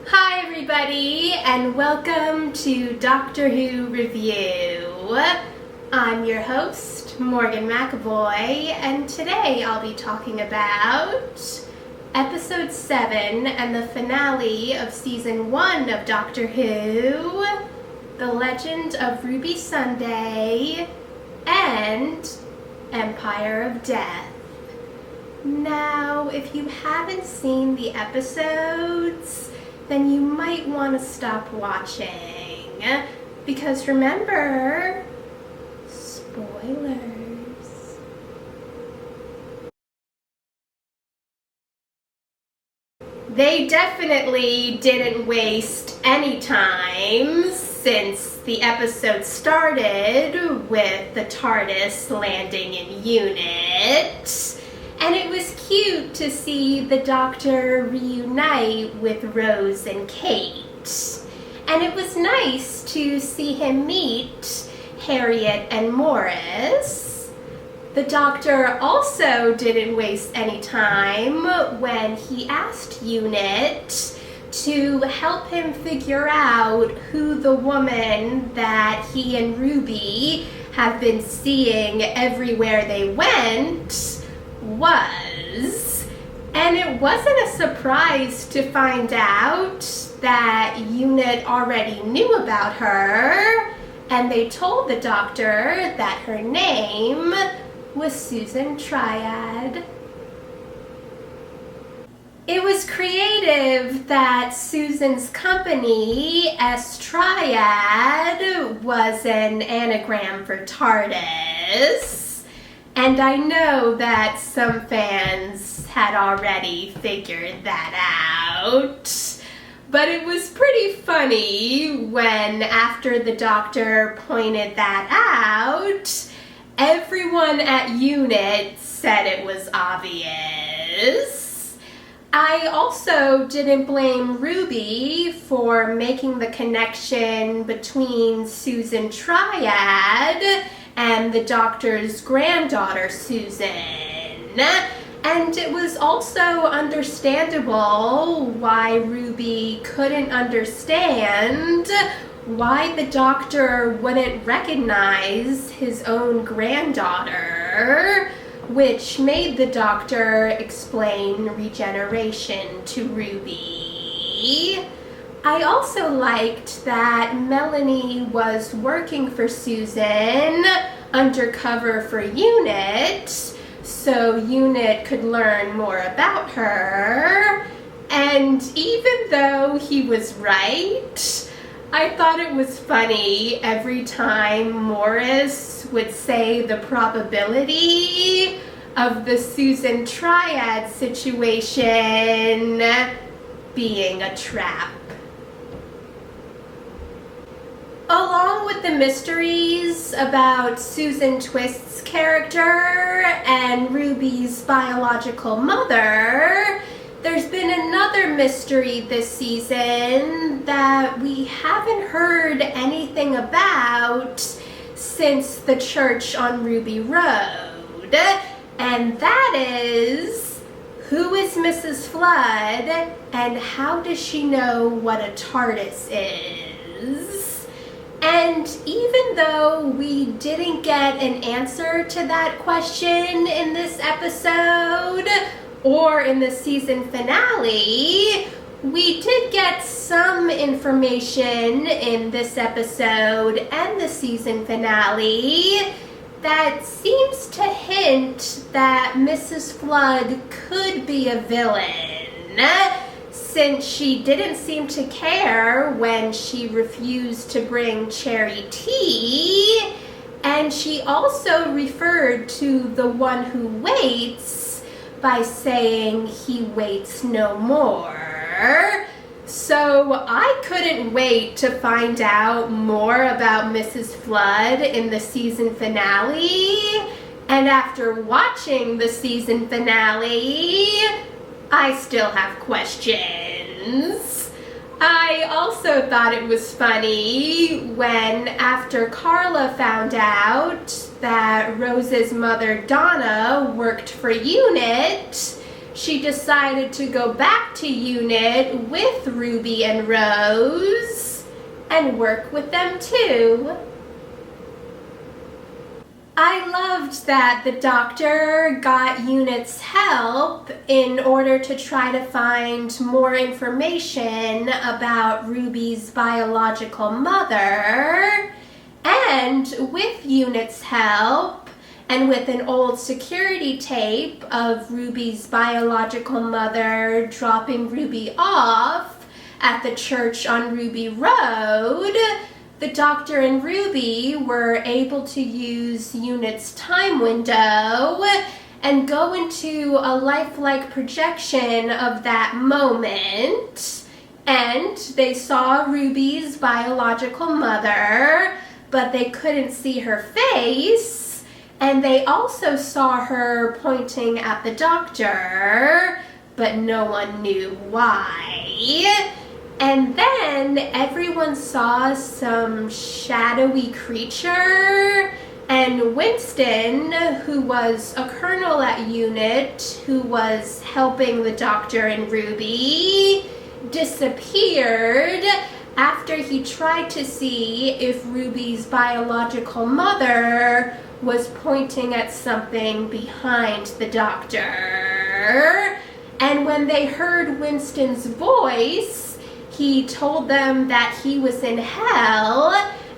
Hi everybody, and welcome to Doctor Who Review. I'm your host, Morgan McAvoy, and today I'll be talking about Episode 7 and the finale of Season 1 of Doctor Who, The Legend of Ruby Sunday, and Empire of Death. Now, if you haven't seen the episodes, then you might want to stop watching, because remember, spoilers. They definitely didn't waste any time since the episode started with the TARDIS landing in Unit. And it was cute to see the Doctor reunite with Rose and Kate. And it was nice to see him meet Harriet and Morris. The Doctor also didn't waste any time when he asked Unit to help him figure out who the woman that he and Ruby have been seeing everywhere they went was. And it wasn't a surprise to find out that Unit already knew about her, and they told the Doctor that her name was Susan Triad. It was creative that Susan's company, S Triad, was an anagram for TARDIS. And I know that some fans had already figured that out. But it was pretty funny when, after the Doctor pointed that out, everyone at Unit said it was obvious. I also didn't blame Ruby for making the connection between Susan Triad and the Doctor's granddaughter, Susan. And it was also understandable why Ruby couldn't understand why the Doctor wouldn't recognize his own granddaughter, which made the Doctor explain regeneration to Ruby. I also liked that Melanie was working for Susan undercover for Unit, so Unit could learn more about her. And even though he was right, I thought it was funny every time Morris would say the probability of the Susan Triad situation being a trap. Along with the mysteries about Susan Twist's character and Ruby's biological mother, there's been another mystery this season that we haven't heard anything about since the church on Ruby Road. And that is, who is Mrs. Flood and how does she know what a TARDIS is? And even though we didn't get an answer to that question in this episode or in the season finale, we did get some information in this episode and the season finale that seems to hint that Mrs. Flood could be a villain, since she didn't seem to care when she refused to bring cherry tea, and she also referred to the one who waits by saying he waits no more. So I couldn't wait to find out more about Mrs. Flood in the season finale, and after watching the season finale, I still have questions. I also thought it was funny when, after Carla found out that Rose's mother Donna worked for Unit, she decided to go back to UNIT with Ruby and Rose and work with them too. I loved that the doctor got UNIT's help in order to try to find more information about Ruby's biological mother, and with UNIT's help, and with an old security tape of Ruby's biological mother dropping Ruby off at the church on Ruby Road, the doctor and Ruby were able to use UNIT's time window and go into a lifelike projection of that moment. And they saw Ruby's biological mother, but they couldn't see her face. And they also saw her pointing at the doctor, but no one knew why. And then everyone saw some shadowy creature, and Winston, who was a colonel at UNIT, who was helping the doctor and Ruby, disappeared after he tried to see if Ruby's biological mother was pointing at something behind the doctor. And when they heard Winston's voice, he told them that he was in hell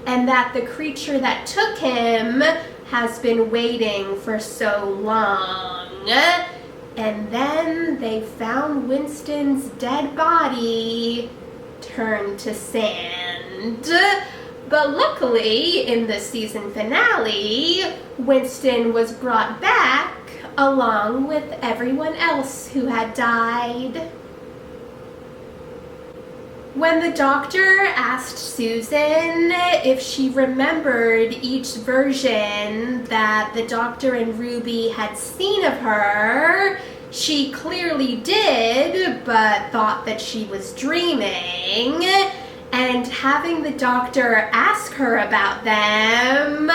and that the creature that took him has been waiting for so long. And then they found Winston's dead body turned to sand. But luckily, in the season finale, Winston was brought back along with everyone else who had died. When the doctor asked Susan if she remembered each version that the doctor and Ruby had seen of her, she clearly did, but thought that she was dreaming. And having the doctor ask her about them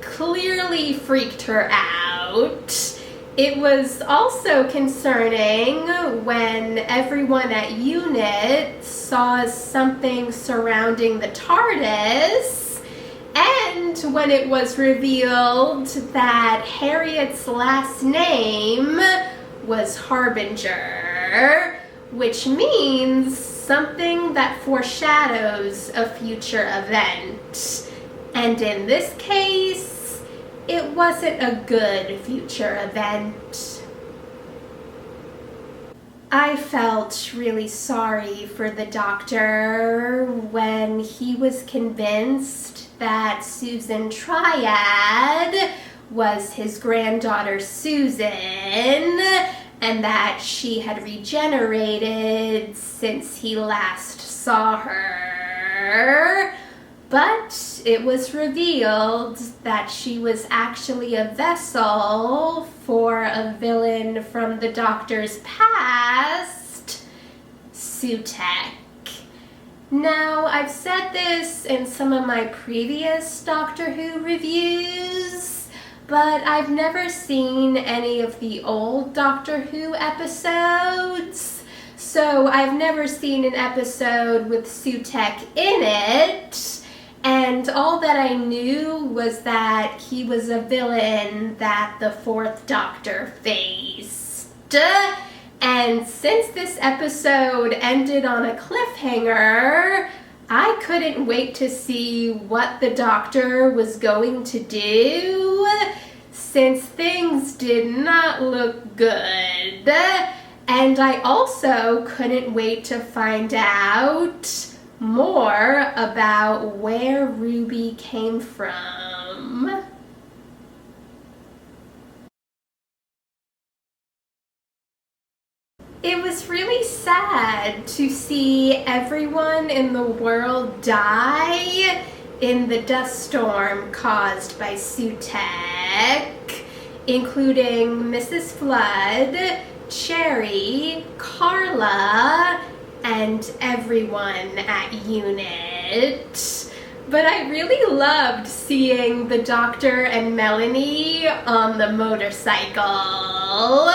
clearly freaked her out. It was also concerning when everyone at UNIT saw something surrounding the TARDIS, and when it was revealed that Harriet's last name was Harbinger, which means something that foreshadows a future event. And in this case, it wasn't a good future event. I felt really sorry for the doctor when he was convinced that Susan Triad was his granddaughter Susan, and that she had regenerated since he last saw her. But it was revealed that she was actually a vessel for a villain from the Doctor's past, Sutekh. Now, I've said this in some of my previous Doctor Who reviews, but I've never seen any of the old Doctor Who episodes. So I've never seen an episode with Sutekh in it. And all that I knew was that he was a villain that the Fourth Doctor faced. And since this episode ended on a cliffhanger, I couldn't wait to see what the Doctor was going to do, since things did not look good. And I also couldn't wait to find out more about where Ruby came from. It was really sad to see everyone in the world die in the dust storm caused by Sutekh, including Mrs. Flood, Cherry, Carla, and everyone at UNIT. But I really loved seeing the Doctor and Melanie on the motorcycle.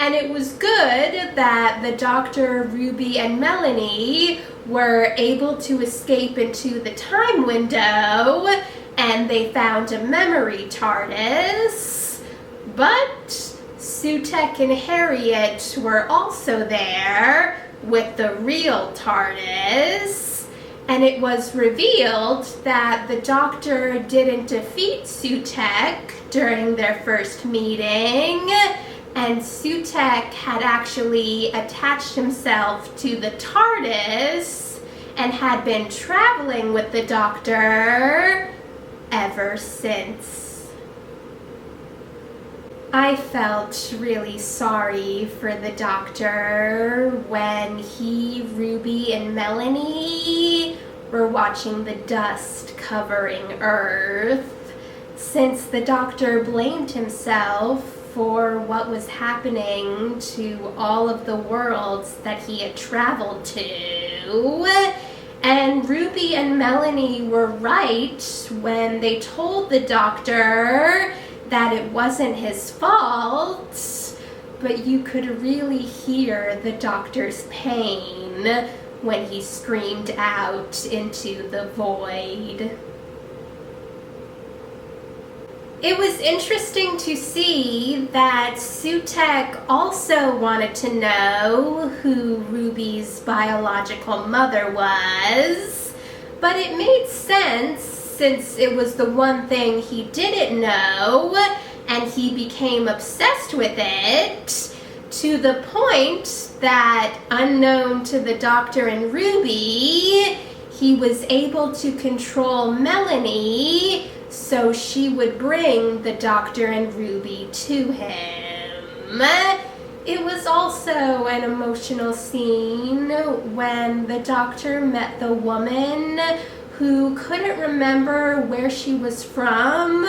And it was good that the Doctor, Ruby, and Melanie were able to escape into the time window, and they found a memory TARDIS. But Sutekh and Harriet were also there with the real TARDIS, and it was revealed that the Doctor didn't defeat Sutekh during their first meeting, and Sutekh had actually attached himself to the TARDIS and had been traveling with the Doctor ever since. I felt really sorry for the Doctor when he, Ruby, and Melanie were watching the dust covering Earth, since the Doctor blamed himself for what was happening to all of the worlds that he had traveled to. And Ruby and Melanie were right when they told the Doctor that it wasn't his fault, but you could really hear the Doctor's pain when he screamed out into the void. It was interesting to see that Sutekh also wanted to know who Ruby's biological mother was, but it made sense since it was the one thing he didn't know, and he became obsessed with it, to the point that, unknown to the Doctor and Ruby, he was able to control Melanie so she would bring the Doctor and Ruby to him. It was also an emotional scene when the Doctor met the woman who couldn't remember where she was from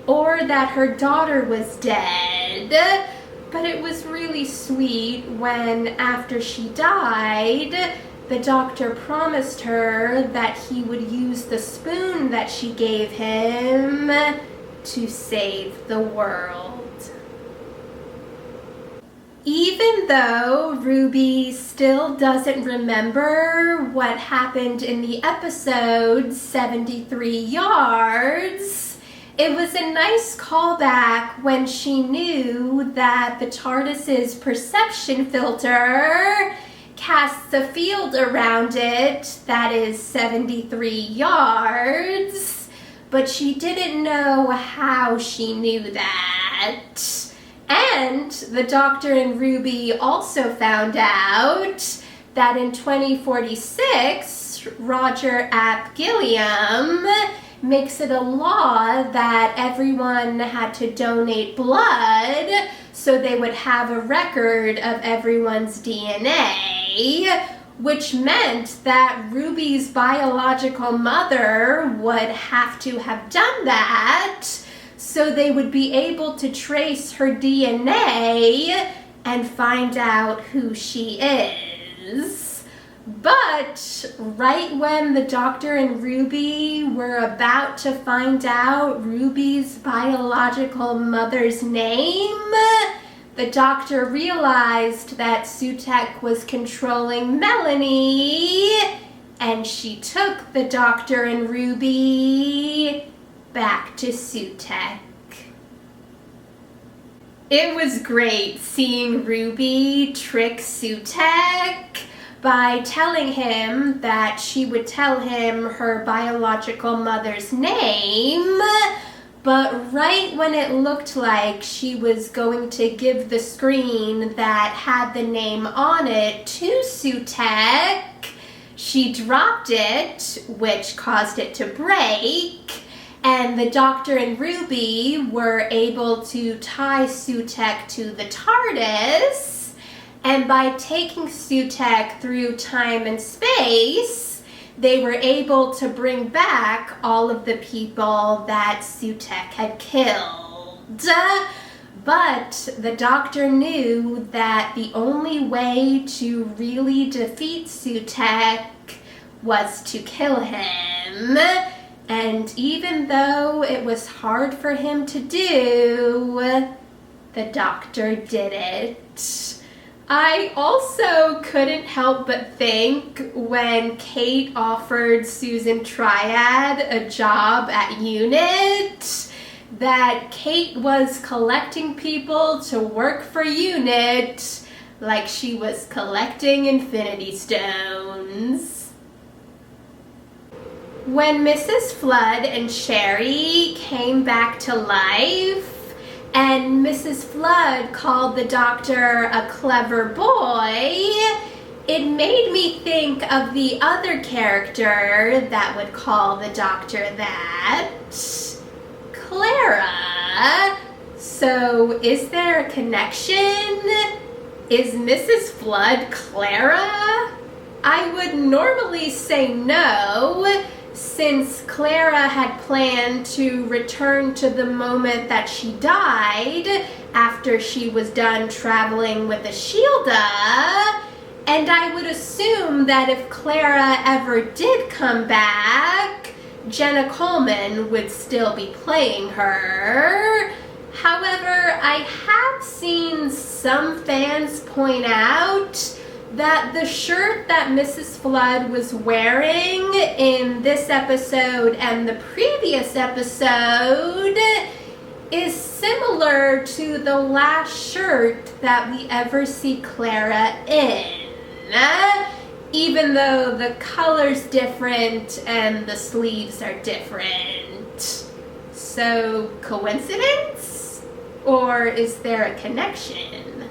or that her daughter was dead. But it was really sweet when, after she died, the Doctor promised her that he would use the spoon that she gave him to save the world. Even though Ruby still doesn't remember what happened in the episode 73 Yards, it was a nice callback when she knew that the TARDIS's perception filter casts a field around it that is 73 yards, but she didn't know how she knew that. And the Doctor and Ruby also found out that in 2046, Roger Ap Gilliam makes it a law that everyone had to donate blood so they would have a record of everyone's DNA, which meant that Ruby's biological mother would have to have done that so they would be able to trace her DNA and find out who she is. But right when the Doctor and Ruby were about to find out Ruby's biological mother's name, the Doctor realized that Sutekh was controlling Melanie, and she took the Doctor and Ruby back to Sutekh. It was great seeing Ruby trick Sutekh by telling him that she would tell him her biological mother's name, but right when it looked like she was going to give the screen that had the name on it to Sutekh, she dropped it, which caused it to break, and the Doctor and Ruby were able to tie Sutekh to the TARDIS, and by taking Sutekh through time and space, they were able to bring back all of the people that Sutekh had killed. But the Doctor knew that the only way to really defeat Sutekh was to kill him. And even though it was hard for him to do, the doctor did it. I also couldn't help but think when Kate offered Susan Triad a job at UNIT that Kate was collecting people to work for UNIT like she was collecting Infinity Stones. When Mrs. Flood and Sherry came back to life, and Mrs. Flood called the doctor a clever boy, it made me think of the other character that would call the doctor that, Clara. So is there a connection? Is Mrs. Flood Clara? I would normally say no, since Clara had planned to return to the moment that she died after she was done traveling with Ashilda, and I would assume that if Clara ever did come back, Jenna Coleman would still be playing her. However, I have seen some fans point out that the shirt that Mrs. Flood was wearing in this episode and the previous episode is similar to the last shirt that we ever see Clara in, even though the color's different and the sleeves are different. So, coincidence? Or is there a connection?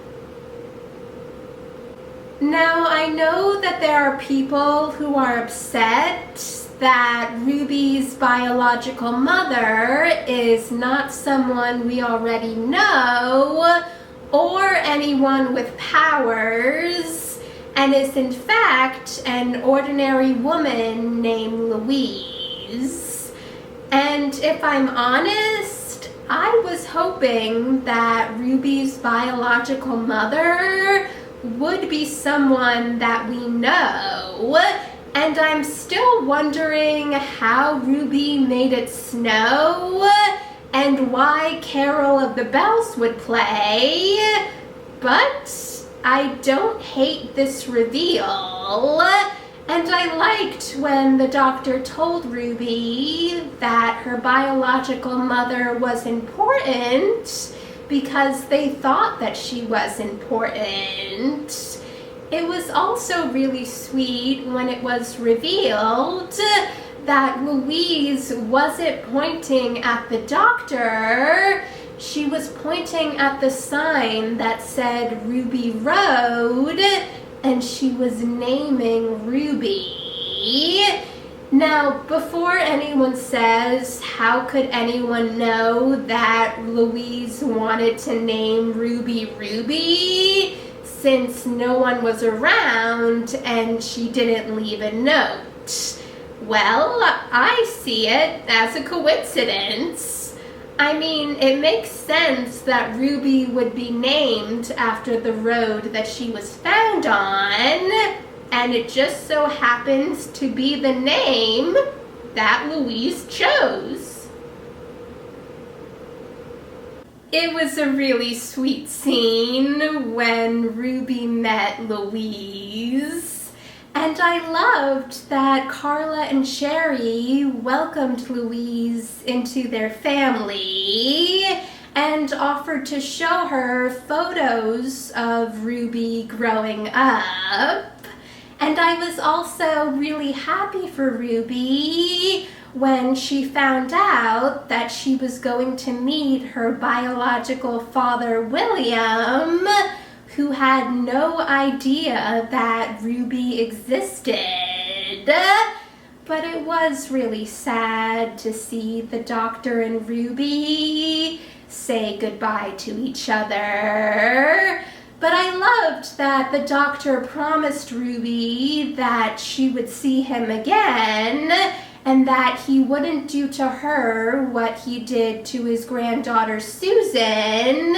Now, I know that there are people who are upset that Ruby's biological mother is not someone we already know or anyone with powers, and is in fact an ordinary woman named Louise. And if I'm honest, I was hoping that Ruby's biological mother would be someone that we know, and I'm still wondering how Ruby made it snow and why Carol of the Bells would play, but I don't hate this reveal, and I liked when the doctor told Ruby that her biological mother was important because they thought that she was important. It was also really sweet when it was revealed that Louise wasn't pointing at the doctor, she was pointing at the sign that said Ruby Road, and she was naming Ruby. Now, before anyone says, how could anyone know that Louise wanted to name Ruby Ruby, since no one was around and she didn't leave a note? Well, I see it as a coincidence. I mean, it makes sense that Ruby would be named after the road that she was found on, and it just so happens to be the name that Louise chose. It was a really sweet scene when Ruby met Louise, and I loved that Carla and Sherry welcomed Louise into their family and offered to show her photos of Ruby growing up. And I was also really happy for Ruby when she found out that she was going to meet her biological father, William, who had no idea that Ruby existed. But it was really sad to see the doctor and Ruby say goodbye to each other. But I loved that the doctor promised Ruby that she would see him again and that he wouldn't do to her what he did to his granddaughter Susan,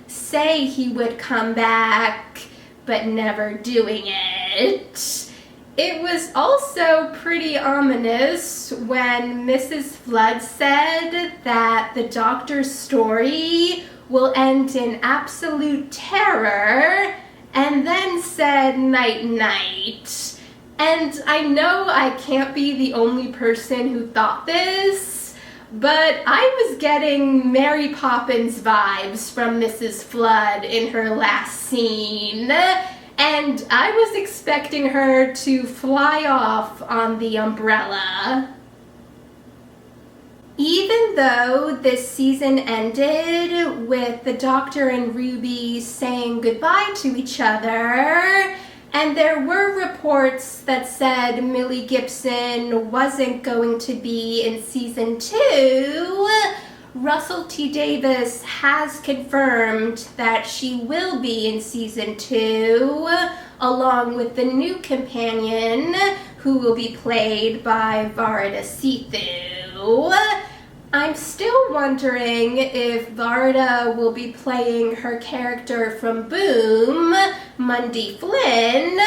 say he would come back, but never doing it. It was also pretty ominous when Mrs. Flood said that the doctor's story will end in absolute terror, and then said night-night. And I know I can't be the only person who thought this, but I was getting Mary Poppins vibes from Mrs. Flood in her last scene, and I was expecting her to fly off on the umbrella. Even though this season ended with the Doctor and Ruby saying goodbye to each other, and there were reports that said Millie Gibson wasn't going to be in season 2, Russell T. Davies has confirmed that she will be in season 2, along with the new companion, who will be played by Varda Sethu. I'm still wondering if Varda will be playing her character from Boom, Mundy Flynn,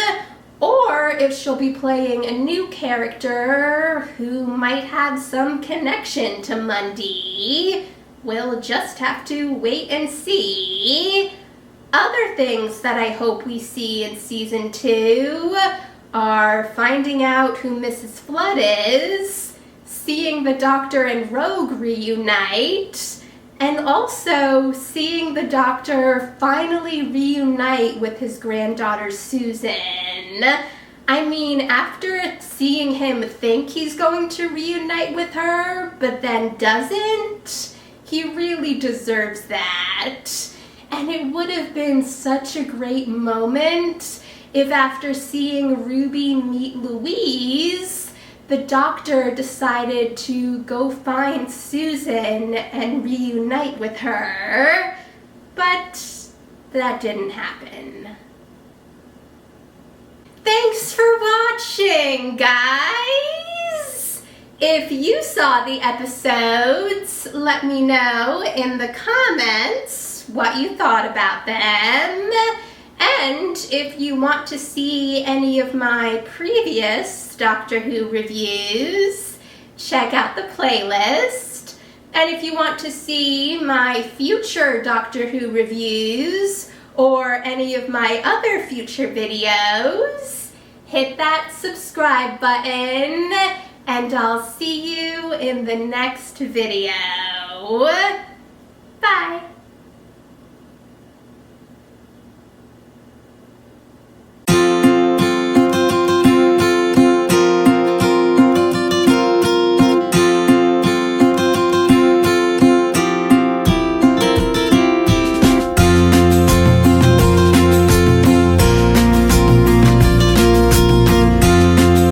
or if she'll be playing a new character who might have some connection to Mundy. We'll just have to wait and see. Other things that I hope we see in season 2 are finding out who Mrs. Flood is, seeing the Doctor and Rogue reunite, and also seeing the Doctor finally reunite with his granddaughter Susan. I mean, after seeing him think he's going to reunite with her, but then doesn't, he really deserves that. And it would have been such a great moment if after seeing Ruby meet Louise, the Doctor decided to go find Susan and reunite with her, but that didn't happen. Thanks for watching, guys! If you saw the episodes, let me know in the comments what you thought about them. And if you want to see any of my previous Doctor Who reviews, check out the playlist. And if you want to see my future Doctor Who reviews or any of my other future videos, hit that subscribe button, and I'll see you in the next video. Bye!